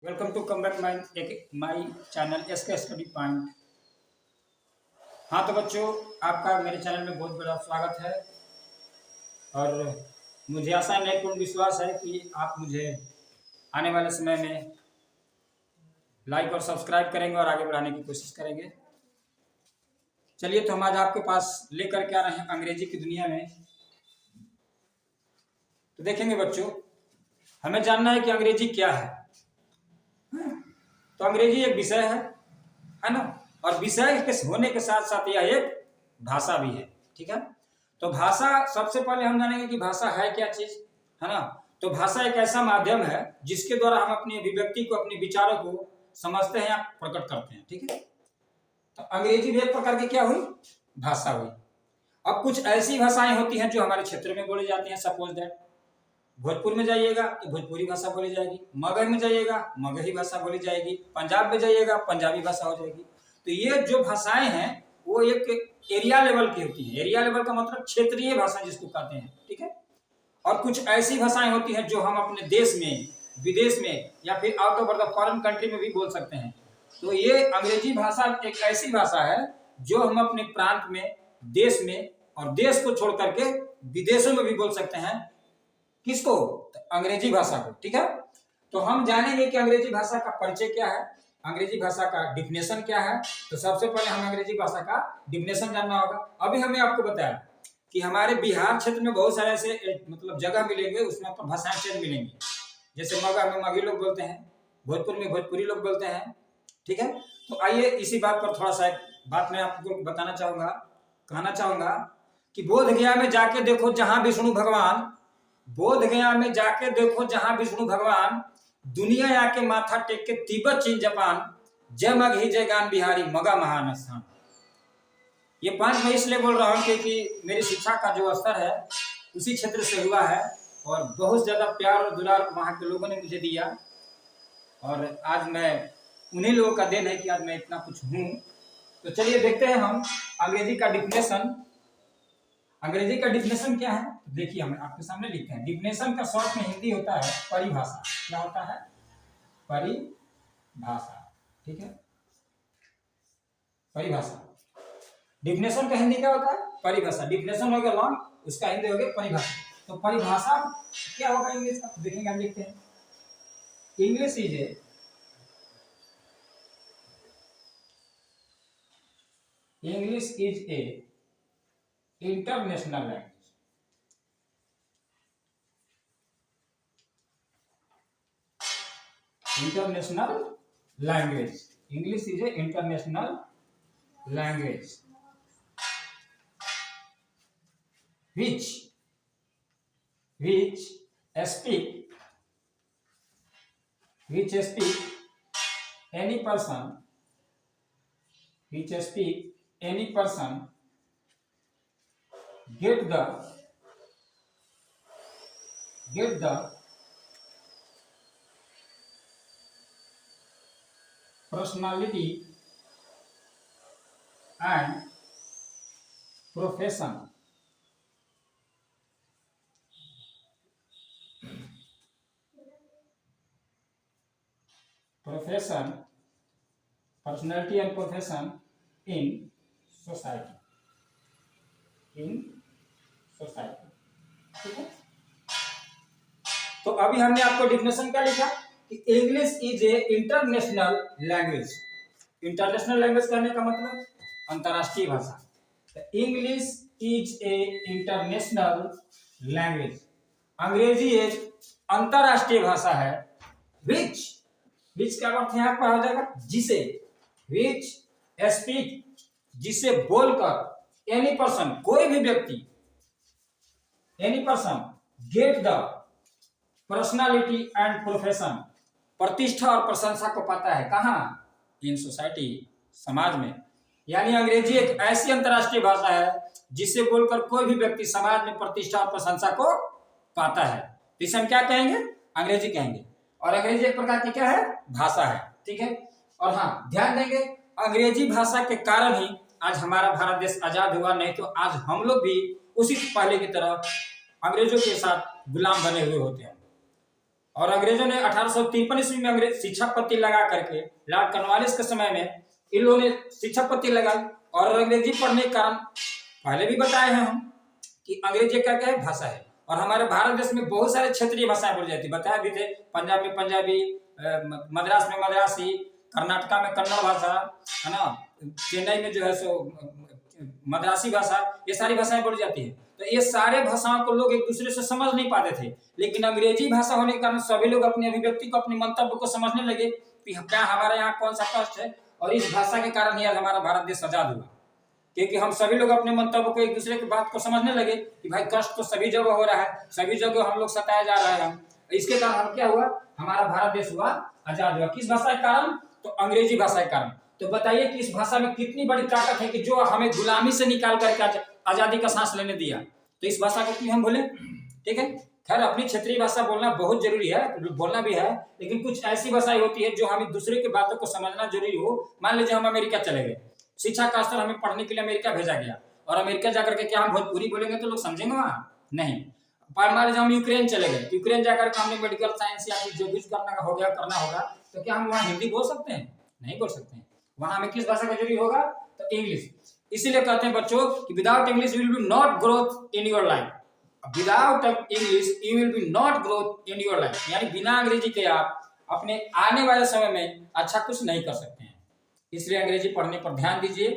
Welcome to come back my channel SK study point. हाँ तो बच्चों, आपका मेरे चैनल में बहुत बड़ा स्वागत है और मुझे आशा नहीं पूर्ण विश्वास है कि आप मुझे आने वाले समय में लाइक और सब्सक्राइब करेंगे और आगे बढ़ाने की कोशिश करेंगे। चलिए, तो हम आज आपके पास लेकर के आ रहे हैं अंग्रेजी की दुनिया में। तो देखेंगे बच्चों, हमें जानना है कि अंग्रेजी क्या है। तो अंग्रेजी एक विषय है ना, और विषय के होने के साथ साथ यह एक भाषा भी है। ठीक है, तो भाषा सबसे पहले हम जानेंगे कि भाषा है क्या चीज, है ना। तो भाषा एक ऐसा माध्यम है जिसके द्वारा हम अपनी अभिव्यक्ति को, अपने विचारों को समझते हैं या प्रकट करते हैं। ठीक है, तो अंग्रेजी भी एक प्रकार की क्या हुई, भाषा हुई। अब कुछ ऐसी भाषाएं होती हैं जो हमारे क्षेत्र में बोली जाती हैं। सपोज दैट भोजपुर में जाइएगा तो भोजपुरी भाषा बोली जाएगी, मगध में जाइएगा मगही भाषा बोली जाएगी, पंजाब में जाइएगा पंजाबी भाषा हो जाएगी। तो ये जो भाषाएं हैं वो एक एरिया लेवल की होती है। एरिया लेवल का मतलब क्षेत्रीय भाषा जिसको कहते हैं। ठीक है, और कुछ ऐसी भाषाएं होती हैं जो हम अपने देश में, विदेश में या फिर out of the foreign country में भी बोल सकते हैं। तो ये अंग्रेजी भाषा एक ऐसी भाषा है जो हम अपने प्रांत में, देश में, और देश को छोड़ करके विदेशों में भी बोल सकते हैं। किसको? तो अंग्रेजी भाषा को। ठीक है, तो हम जानेंगे कि अंग्रेजी भाषा का परिचय क्या है, अंग्रेजी भाषा का डिफिनेशन क्या है। तो सबसे पहले हमें अंग्रेजी भाषा का डिफिनेशन जानना होगा। अभी हमने आपको बताया कि हमारे बिहार क्षेत्र में बहुत सारे ऐसे मतलब जगह मिलेंगे, उसमें आपको भाषाएं चेंज मिलेंगी। जैसे मगध में मगही लोग बोलते हैं, भोजपुर में भोजपुरी लोग बोलते हैं। ठीक है, तो आइए इसी बात पर थोड़ा सा एक बात मैं आपको बताना चाहूंगा, कहना चाहूंगा कि बोध गया में जाके देखो जहां विष्णु भगवान, बोध गया में जाके देखो जहां विष्णु भगवान, दुनिया आके माथा टेक के तिब्बत चीन जापान, जय मगही जय गान बिहारी मगा महान स्थान। ये 5 मैं इसलिए बोल रहा हूँ क्योंकि मेरी शिक्षा का जो स्तर है उसी क्षेत्र से हुआ है और बहुत ज्यादा प्यार और दुलार वहां के लोगों ने मुझे दिया, और आज मैं उन्हीं लोगों का देन है कि आज मैं इतना कुछ हूँ। तो चलिए देखते हैं हम अंग्रेजी का डिफिनेशन। अंग्रेजी का डिफिनेशन क्या है, देखिए हम आपके सामने लिखते हैं। डिफिनेशन का शॉर्ट में हिंदी होता है परिभाषा। क्या होता है? परिभाषा। ठीक है, परिभाषा। डिफिनेशन का हिंदी क्या होता है? परिभाषा। डिफिनेशन हो गया लॉन्ग, उसका हिंदी हो गया परिभाषा। तो परिभाषा क्या होगा इंग्लिश का, देखेंगे, हम लिखते हैं। English is a international language. International language. English is a international language which speak any person get the personality and profession personality and profession in society। ठीक है, तो अभी हमने आपको डिफिनेशन क्या लिखा कि English is a international language. International language कहने का मतलब अंतरराष्ट्रीय भाषा। English is a international language. अंग्रेजी एक अंतरराष्ट्रीय भाषा है। विच क्या अर्थ यहाँ पर हो जाएगा? जिसे। विच स्पीक, जिसे बोलकर, एनी पर्सन, कोई भी व्यक्ति, any person get the personality and profession, प्रतिष्ठा और प्रशंसा को पाता है। कहाँ? इन सोसाइटी, समाज में। यानी अंग्रेजी एक ऐसी अंतरराष्ट्रीय भाषा है जिसे बोलकर कोई भी व्यक्ति समाज में प्रतिष्ठा और प्रशंसा को पाता है। तो इसे हम क्या कहेंगे? अंग्रेजी कहेंगे। और अंग्रेजी एक प्रकार की क्या है? भाषा है। ठीक है, और हाँ ध्यान देंगे, अंग्रेजी भाषा के कारण ही आज हमारा भारत देश आजाद हुआ, नहीं तो आज हम लोग भी उसी पहले की तरह अंग्रेजों के साथ गुलाम बने हुए होते हैं। और अंग्रेजों ने 1853 ईस्वी में अंग्रेज शिक्षा पत्ति लगा करके लॉर्ड कॉर्नवालिस के समय में इन लोगों ने शिक्षा पत्ति लगाई। और अंग्रेजी पढ़ने के कारण पहले भी बताए हैं हम कि अंग्रेजी क्या क्या है, भाषा है। और हमारे भारत देश में बहुत सारे क्षेत्रीय भाषाएं बोली जाती है, बताया भी थे। पंजाब में पंजाबी, मद्रास में मद्रासी, कर्नाटका में कन्नड़ भाषा, है ना, चेन्नई में जो है सो मद्रासी भाषा, ये सारी भाषाएं बोली जाती है। तो ये सारे भाषाओं को लोग एक दूसरे से समझ नहीं पाते थे, लेकिन अंग्रेजी भाषा होने के कारण सभी लोग अपनी अभिव्यक्ति को, अपने मंतव्य को समझने लगे कि क्या हमारे यहाँ कौन सा कष्ट है। और इस भाषा के कारण ही आज हमारा भारत देश आजाद हुआ, क्योंकि हम सभी लोग अपने मंतव्य को, एक दूसरे की बात को समझने लगे कि भाई कष्ट तो सभी जगह हो रहा है, सभी जगह हम लोग सताए जा रहे हैं। इसके कारण हम क्या हुआ, हमारा भारत देश हुआ, आजाद हुआ। किस भाषा के कारण? तो अंग्रेजी भाषा के कारण। तो बताइए कि इस भाषा में कितनी बड़ी ताकत है कि जो हमें गुलामी से निकाल करके आजादी का सांस लेने दिया। तो इस भाषा को क्यों हम बोले, ठीक है। खैर, अपनी क्षेत्रीय भाषा बोलना बहुत जरूरी है, बोलना भी है, लेकिन कुछ ऐसी भाषाएं होती है जो हमें दूसरे की बातों को समझना जरूरी हो। मान लीजिए हम अमेरिका चले गए, शिक्षा का स्तर हमें पढ़ने के लिए अमेरिका भेजा गया, और अमेरिका जाकर के क्या हम भोजपुरी बोलेंगे तो लोग समझेंगे वहाँ? नहीं। मान लीजिए हम यूक्रेन चले गए, यूक्रेन जाकर के हमने मेडिकल साइंस या फिर जो कुछ करना हो गया, करना होगा, तो क्या हम वहाँ हिंदी बोल सकते हैं? नहीं बोल सकते हैं। वहाँ हमें किस भाषा का जरूरी होगा? तो इंग्लिश। इसीलिए कहते हैं बच्चों कि without English you will be not growth in your life. Without English you will be not growth in your life, यानी बिना अंग्रेजी के आप अपने आने वाले समय में अच्छा कुछ नहीं कर सकते हैं। इसलिए अंग्रेजी पढ़ने पर ध्यान दीजिए।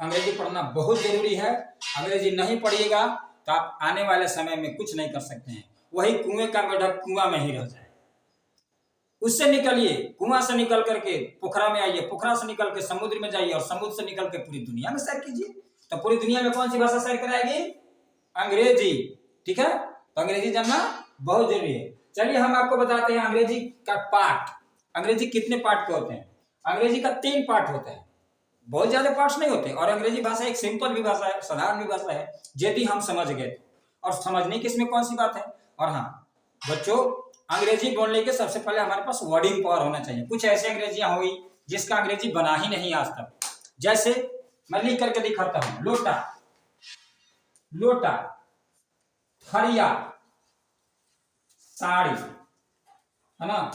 अंग्रेजी पढ़ना बहुत जरूरी है। अंग्रेजी नहीं पढ़िएगा तो आप आने वाले समय में कुछ नहीं कर सकते हैं। वही कुएं का मेढक कुआं में ही रह जाए। उससे निकलिए, कुआं से निकल करके पोखरा में आइए, पोखरा से निकल के समुद्र में जाइए, और समुद्र से निकल के पूरी दुनिया में सैर कीजिए। तो पूरी दुनिया में कौन सी भाषा सैर कराएगी? अंग्रेजी, ठीक है। तो अंग्रेजी जानना बहुत जरूरी है। चलिए हम आपको बताते हैं अंग्रेजी का पार्ट। अंग्रेजी कितने पार्ट के होते हैं? अंग्रेजी का 3 पार्ट होता है, बहुत ज्यादा पार्ट्स नहीं होते। और अंग्रेजी भाषा एक सिंपल भी भाषा है, साधारण भी भाषा है, यदि हम समझ गए। और समझने की इसमें कौन सी बात है। और हाँ बच्चों, अंग्रेजी बोलने के सबसे पहले हमारे पास वर्डिंग पावर होना चाहिए। कुछ ऐसी अंग्रेजियां हुई जिसका अंग्रेजी बना ही नहीं आज तक। जैसे मैं लिख करके दिखाता हूं, लोटा, लोटा, थरिया, साड़ी, है ना।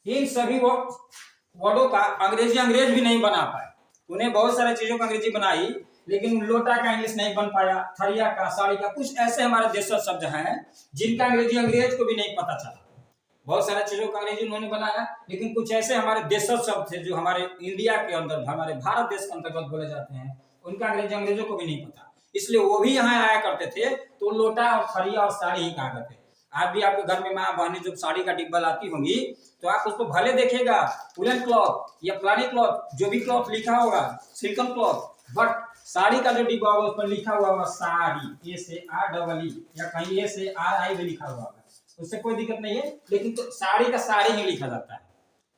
इन सभी वर्डों का अंग्रेज भी नहीं बना पाए। उन्हें बहुत सारे चीजों का अंग्रेजी बनाई, लेकिन लोटा का इंग्लिश नहीं बन पाया, थरिया का, साड़ी का। कुछ ऐसे हमारे देशज शब्द हैं जिनका अंग्रेजी अंग्रेज को भी नहीं पता चला। बहुत सारे चीजों का अंग्रेजी उन्होंने बनाया, लेकिन कुछ ऐसे हमारे देशज शब्द थे जो हमारे इंडिया के अंदर, हमारे भारत देश के अंतर्गत बोले जाते हैं, उनका अंग्रेजी अंग्रेजों को भी नहीं पता। इसलिए वो भी यहाँ आया करते थे तो लोटा और थरिया और साड़ी ही कहा करते। आज भी आपके घर में माँ बहनी जब साड़ी का डिब्बा लाती होंगी तो आप उसको भले देखेगा वुलन क्लॉथ या प्लानी क्लॉथ, जो भी क्लॉथ लिखा होगा, सिल्कन क्लॉथ, बट साड़ी का जो डिब्बा होगा उस पर लिखा हुआ होगा साड़ी, SAREE, या कहीं SARI भी लिखा हुआ होगा, उससे कोई दिक्कत नहीं है। लेकिन तो साड़ी का साड़ी ही लिखा जाता है,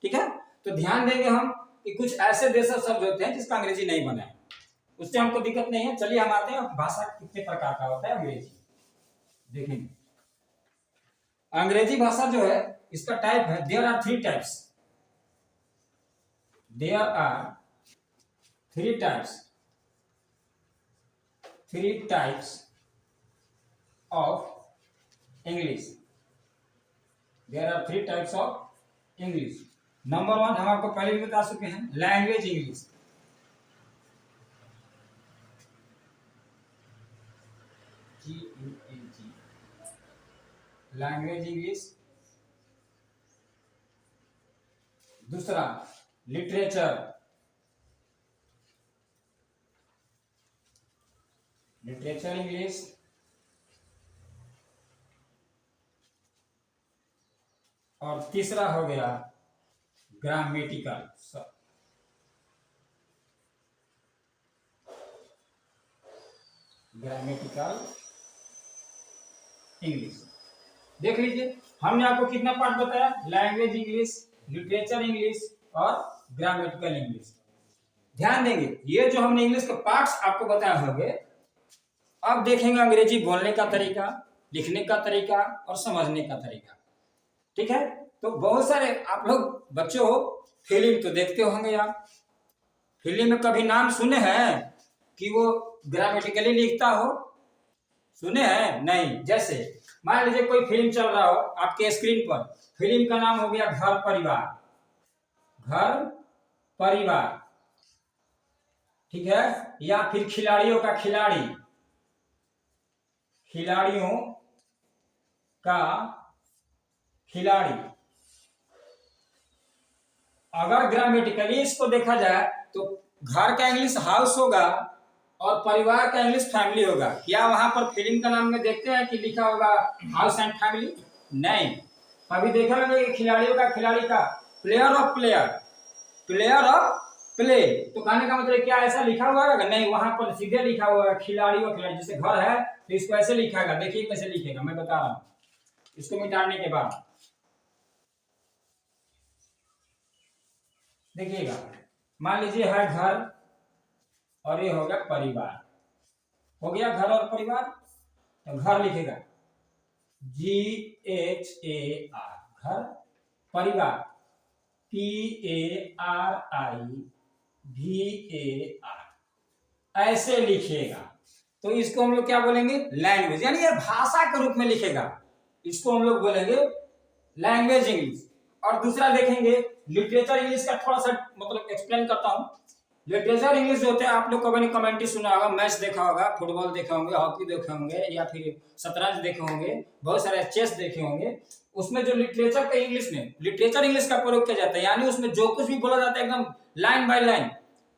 ठीक है। तो ध्यान देंगे हम कि कुछ ऐसे देशज शब्द होते हैं जिसका अंग्रेजी नहीं बना है, उससे हमको दिक्कत नहीं है। चलिए हम आते हैं भाषा कितने प्रकार का होता है अंग्रेजी, देखेंगे। अंग्रेजी भाषा जो है इसका टाइप है, there are 3 types, there are 3 types, 3 types of English. There are 3 types of English. Number 1 हम आपको पहले भी बता चुके हैं, language English. GENG, language English. दूसरा लिटरेचर, लिटरेचर इंग्लिश। और तीसरा हो गया ग्रामेटिकल, ग्रामेटिकल इंग्लिश। देख लीजिए हमने आपको कितना पार्ट बताया, लैंग्वेज इंग्लिश, लिटरेचर इंग्लिश और ग्रामेटिकल इंग्लिश। ध्यान देंगे ये जो हमने इंग्लिश के पार्ट्स आपको बताए होंगे, अब देखेंगे अंग्रेजी बोलने का तरीका, लिखने का तरीका और समझने का तरीका, ठीक है। तो बहुत सारे आप लोग बच्चों फिल्म तो देखते होंगे आप, फिल्म में कभी नाम सुने हैं कि वो ग्रामेटिकली लिखता हो? सुने हैं? नहीं। जैसे मान लीजिए कोई फिल्म चल रहा हो आपके स्क्रीन पर, फिल्म का नाम हो गया घर परिवार, घर परिवार, ठीक है। या फिर खिलाड़ियों का खिलाड़ी, खिलाड़ियों का खिलाड़ी। अगर ग्रामेटिकली इसको देखा जाए तो घर का इंग्लिश हाउस होगा और परिवार का इंग्लिश फैमिली होगा। क्या वहां पर फिल्म का नाम में देखते हैं कि लिखा होगा हाउस एंड फैमिली? नहीं। कभी देखा होगा कि खिलाड़ियों का खिलाड़ी का player of player, player of play, तो कहने का मतलब क्या ऐसा लिखा हुआ है? नहीं, वहां पर सीधे लिखा हुआ है खिलाड़ी और खिलाड़ी। जैसे घर है तो इसको ऐसे लिखेगा, देखिए कैसे लिखेगा, मैं बता रहा हूं इसको मिटाने के बाद। देखिएगा, मान लीजिए है घर और ये हो गया परिवार, हो गया घर और परिवार, तो घर लिखेगा GHAR, घर, परिवार PARIVAR, ऐसे लिखेगा। तो इसको हम लोग क्या बोलेंगे? लैंग्वेज, यानी ये भाषा के रूप में लिखेगा, इसको हम लोग बोलेंगे लैंग्वेज इंग्लिश। और दूसरा देखेंगे लिटरेचर इंग्लिश का, थोड़ा सा मतलब एक्सप्लेन करता हूं। लिटरेचर इंग्लिश जो होता है, आप लोग कभी कमेंट्री सुना होगा, मैच देखा होगा, फुटबॉल देखे होंगे, हॉकी देखे होंगे, या फिर शतरंज देखे होंगे, बहुत सारे चेस देखे होंगे। उसमें जो लिटरेचर का इंग्लिश में लिटरेचर इंग्लिश का प्रयोग किया जाता है, यानी उसमें जो कुछ भी बोला जाता है एकदम line by line,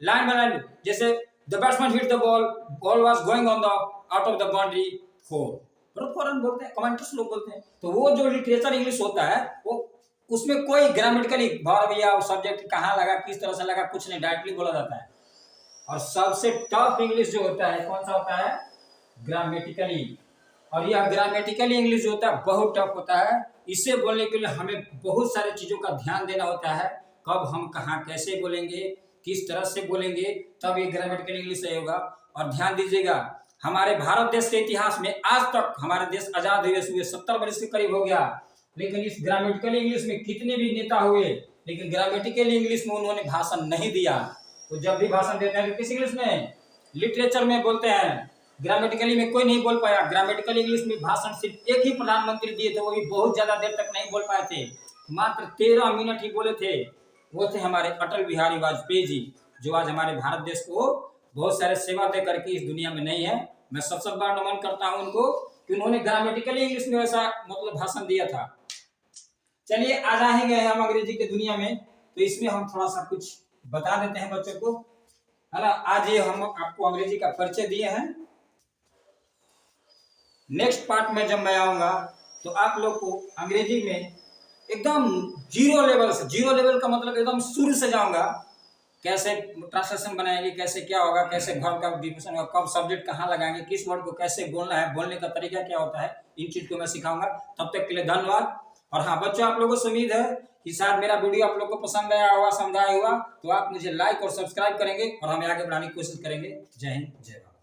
line by line. जैसे the batsman hit the ball, ball was going on the out of the boundary, फॉरन बोलते हैं, कमेंटर्स लोग बोलते हैं। तो वो जो लिटरेचर इंग्लिश होता है, वो उसमें कोई ग्रामेटिकली वर्ब या सब्जेक्ट कहाँ लगा, किस तरह से लगा, कुछ नहीं, डायरेक्टली बोला जाता है। और सबसे टफ इंग्लिश जो होता है कौन सा होता है? ग्रामेटिकली। और यह ग्रामेटिकली इंग्लिश जो होता है बहुत टफ होता है। इसे बोलने के लिए हमें बहुत सारी चीजों का ध्यान देना होता है, कब हम कहाँ कैसे बोलेंगे, किस तरह से बोलेंगे, तब ये ग्रामेटिकल इंग्लिश सही होगा। और ध्यान दीजिएगा, हमारे भारत देश के इतिहास में आज तक हमारे देश आजाद हुए 70 वर्ष के करीब हो गया, लेकिन इस ग्रामेटिकल इंग्लिश में कितने भी नेता हुए, लेकिन ग्रामेटिकल इंग्लिश में उन्होंने भाषण नहीं दिया। तो जब भी भाषण देते हैं तो किस इंग्लिश में? लिटरेचर में बोलते हैं। ग्रामेटिकली में कोई नहीं बोल पाया। ग्रामेटिकल इंग्लिश में भाषण सिर्फ एक ही प्रधानमंत्री दिए थे, वो भी बहुत ज्यादा देर तक नहीं बोल पाए थे, मात्र 13 मिनट ही बोले थे। वो थे हमारे अटल बिहारी वाजपेयी जी, जो आज हमारे भारत देश को बहुत सारे सेवा दे करके इस दुनिया में नहीं है। मैं सबसे बार नमन करता हूं उनको कि उन्होंने ग्रामेटिकली इंग्लिश में ऐसा मतलब भाषण दिया था। चलिए, आज आ ही गए हम अंग्रेजी के दुनिया में, तो इसमें हम थोड़ा सा कुछ बता देते हैं बच्चों को, है ना। आज ये हम आपको अंग्रेजी का परिचय दिए हैं। नेक्स्ट पार्ट में जब मैं आऊंगा तो आप लोग को अंग्रेजी में एकदम जीरो लेवल से, जीरो लेवल का मतलब एकदम शुरू से जाऊंगा, कैसे ट्रांसलेशन बनाएंगे, कैसे क्या होगा, कैसे वर्ब का डिफिनेशन होगा, कब सब्जेक्ट कहाँ लगाएंगे, किस वर्ड को कैसे बोलना है, बोलने का तरीका क्या होता है, इन चीज को मैं सिखाऊंगा। तब तक के लिए धन्यवाद। और हाँ बच्चों, आप लोगों से उम्मीद है कि शायद मेरा वीडियो आप लोग को पसंद आया होगा, समझाया हुआ, तो आप मुझे लाइक और सब्सक्राइब करेंगे और हमें आगे बढ़ाने की कोशिश करेंगे। जय हिंद, जय भारत।